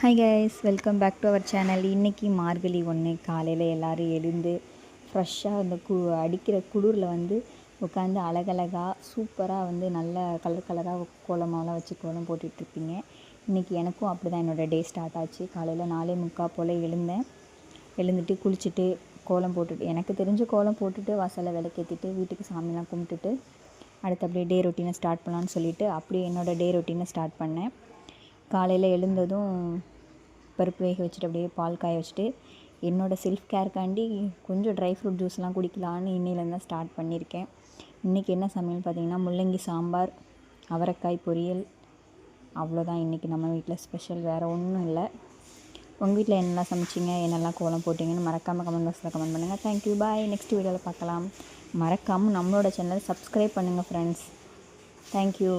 Hi guys, welcome back to our channel. இன்றைக்கி மார்கழி 1 காலையில் எல்லோரும் எழுந்து ஃப்ரெஷ்ஷாக அந்த அடிக்கிற குளிரில் உட்காந்து அழகழகாக சூப்பராக நல்ல கலர் கலராக கோலமாவெலாம் வச்சு கோலம் போட்டுட்ருப்பீங்க. இன்றைக்கி எனக்கும் அப்படி தான் என்னோடய டே ஸ்டார்ட் ஆச்சு. காலையில் 4:45 போல் எழுந்துட்டு குளிச்சுட்டு கோலம் போட்டுட்டு, எனக்கு தெரிஞ்ச கோலம் போட்டுட்டு வாசலில் விளக்கேற்றிட்டு வீட்டுக்கு சாமிலாம் கும்பிட்டுட்டு அடுத்து அப்படியே டே ரொட்டீனை ஸ்டார்ட் பண்ணலான்னு சொல்லிவிட்டு அப்படியே என்னோடய டே ரொட்டீனை ஸ்டார்ட் பண்ணேன். காலையில் எழுந்ததும் பருப்பு வேக வச்சுட்டு அப்படியே பால் காய வச்சுட்டு என்னோடய செல்ஃப் கேருக்காண்டி கொஞ்சம் ட்ரை ஃப்ரூட் ஜூஸ்லாம் குடிக்கலான்னு இன்னிலேருந்து தான் ஸ்டார்ட் பண்ணியிருக்கேன். இன்றைக்கி என்ன சமையல் பார்த்திங்கன்னா, முள்ளங்கி சாம்பார், அவரைக்காய் பொரியல், அவ்வளோதான் இன்றைக்கி நம்ம வீட்டில் ஸ்பெஷல். வேறு ஒன்றும் இல்லை. உங்கள் வீட்டில் என்னெல்லாம் சமைச்சிங்க, என்னெல்லாம் கோலம் போட்டிங்கன்னு மறக்காமல் கமெண்ட் பாக்ஸில் கமெண்ட் பண்ணுங்கள். தேங்க்யூ, பாய். நெக்ஸ்ட் வீடியோவில் பார்க்கலாம். மறக்காமல் நம்மளோட சேனலை சப்ஸ்கிரைப் பண்ணுங்கள் ஃப்ரெண்ட்ஸ். தேங்க்யூ.